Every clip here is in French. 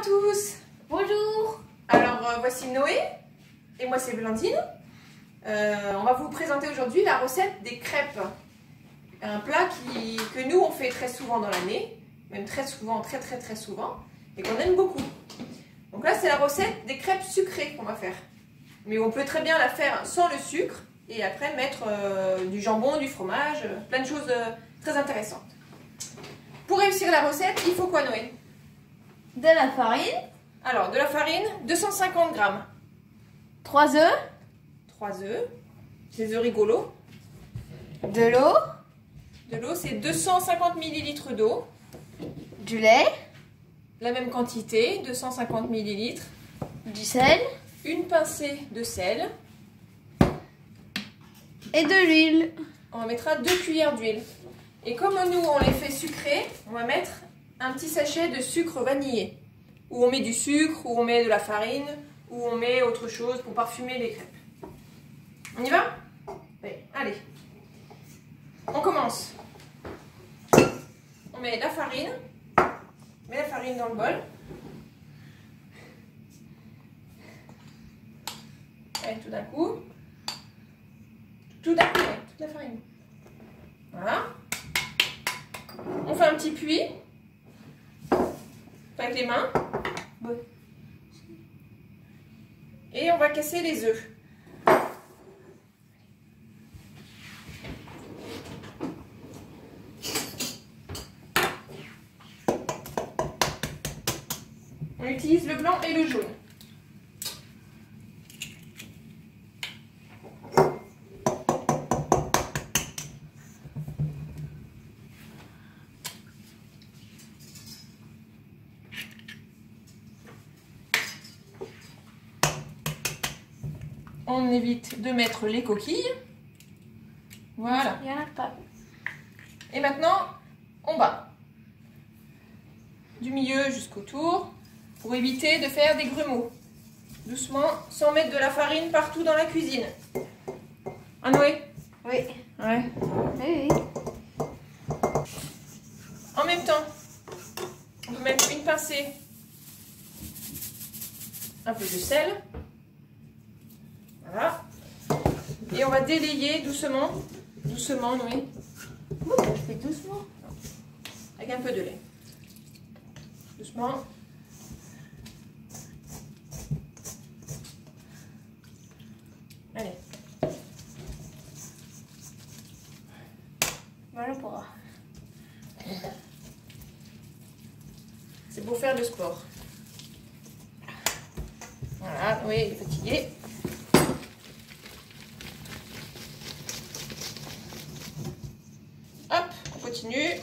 tous. Bonjour. Alors voici Noé et moi c'est Blandine. On va vous présenter aujourd'hui la recette des crêpes. Un plat que nous on fait très souvent dans l'année, même très souvent, très souvent, et qu'on aime beaucoup. Donc là c'est la recette des crêpes sucrées qu'on va faire. Mais on peut très bien la faire sans le sucre et après mettre du jambon, du fromage, plein de choses très intéressantes. Pour réussir la recette, il faut quoi Noé? De la farine. Alors de la farine, 250 grammes. 3 œufs. 3 œufs, des œufs rigolos. De l'eau. De l'eau, c'est 250 ml d'eau. Du lait. La même quantité, 250 ml. Du sel. Une pincée de sel. Et de l'huile. On mettra 2 cuillères d'huile. Et comme nous, on les fait sucrés, on va mettre un petit sachet de sucre vanillé. Où on met du sucre, où on met de la farine, où on met autre chose pour parfumer les crêpes. On y va? Oui, allez. On commence. On met la farine. On met la farine dans le bol. Allez, tout d'un coup. Tout d'un coup, ouais, toute la farine. Voilà. On fait un petit puits. Avec les mains. Ouais. Et on va casser les œufs. On utilise le blanc et le jaune. On évite de mettre les coquilles. Voilà. Il n'y en a pas. Et maintenant, on bat. Du milieu jusqu'autour, pour éviter de faire des grumeaux. Doucement, sans mettre de la farine partout dans la cuisine. Ah Noé? Oui. Ouais. Oui. En même temps, on peut mettre une pincée, un peu de sel. Voilà. Et on va délayer doucement. Doucement, Noé. Je fais doucement. Avec un peu de lait. Doucement. Allez. Voilà pour. C'est pour faire le sport. Voilà, oui, il est fatigué. Hop, on continue.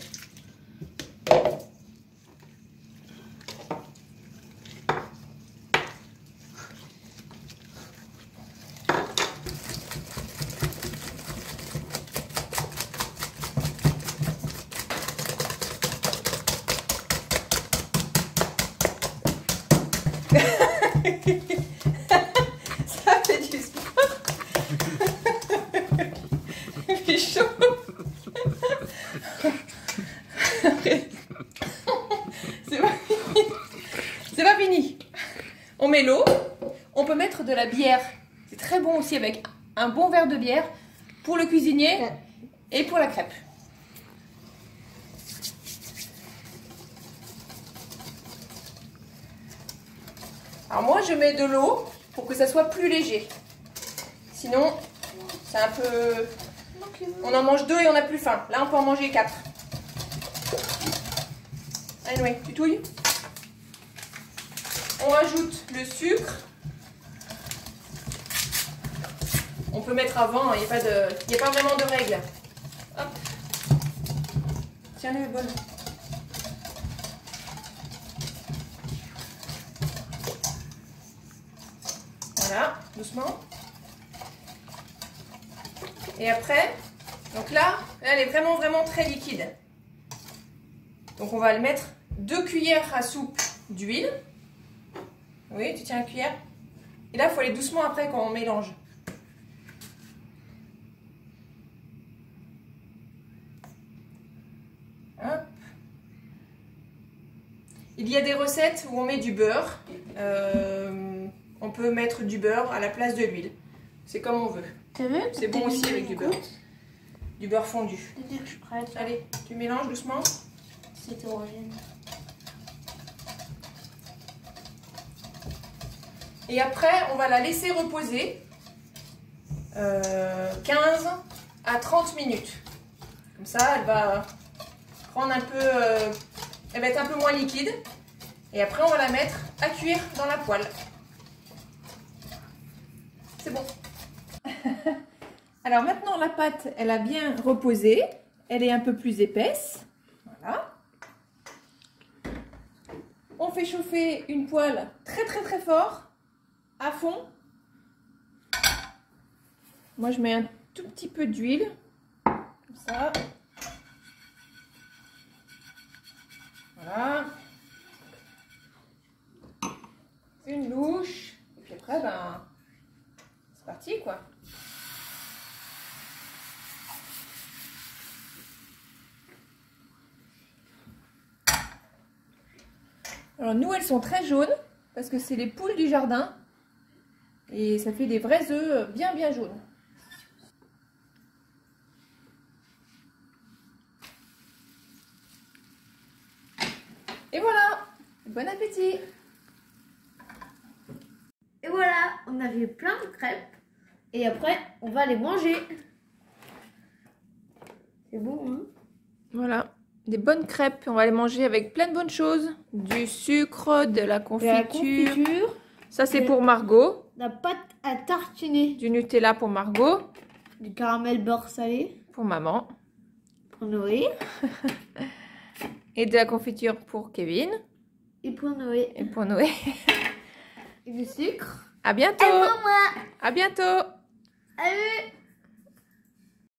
Ça fait du sport. Il fait chaud. C'est pas fini. C'est pas fini. On met l'eau. On peut mettre de la bière. C'est très bon aussi avec un bon verre de bière pour le cuisinier et pour la crêpe. Alors moi je mets de l'eau pour que ça soit plus léger. Sinon c'est un peu... On en mange 2 et on n'a plus faim. Là on peut en manger 4. Allez Noé, tu touilles. On rajoute le sucre. On peut mettre avant, il n'y a pas vraiment de règle. Hop. Tiens le bol. Voilà, doucement. Et après, donc là, elle est vraiment très liquide. Donc on va le mettre 2 cuillères à soupe d'huile. Oui, tu tiens la cuillère. Et là, il faut aller doucement après quand on mélange. Hop. Il y a des recettes où on met du beurre. On peut mettre du beurre à la place de l'huile. C'est comme on veut. C'est bon aussi avec du beurre. Du beurre fondu. Dès que je suis prête. Allez, tu mélanges doucement. C'est hétérogène. Et après, on va la laisser reposer 15 à 30 minutes. Comme ça, elle va prendre un peu, elle va être un peu moins liquide. Et après, on va la mettre à cuire dans la poêle. C'est bon. Alors maintenant, la pâte, elle a bien reposé. Elle est un peu plus épaisse. Voilà. On fait chauffer une poêle très très très fort, à fond. Moi, je mets un tout petit peu d'huile, comme ça. Voilà. Une louche. Et puis après, ben, c'est parti, quoi. Alors nous, elles sont très jaunes parce que c'est les poules du jardin et ça fait des vrais œufs bien bien jaunes. Et voilà, bon appétit. Et voilà, on a fait plein de crêpes. Et après, on va les manger. C'est bon, hein? Voilà, des bonnes crêpes. On va les manger avec plein de bonnes choses. Du sucre, de la confiture. Ça, c'est pour Margot. La pâte à tartiner. Du Nutella pour Margot. Du caramel beurre salé. Pour maman. Pour Noé. Et de la confiture pour Kevin. Et pour Noé. Et pour Noé. Et du sucre. À bientôt. Et pour moi. À bientôt. Salut.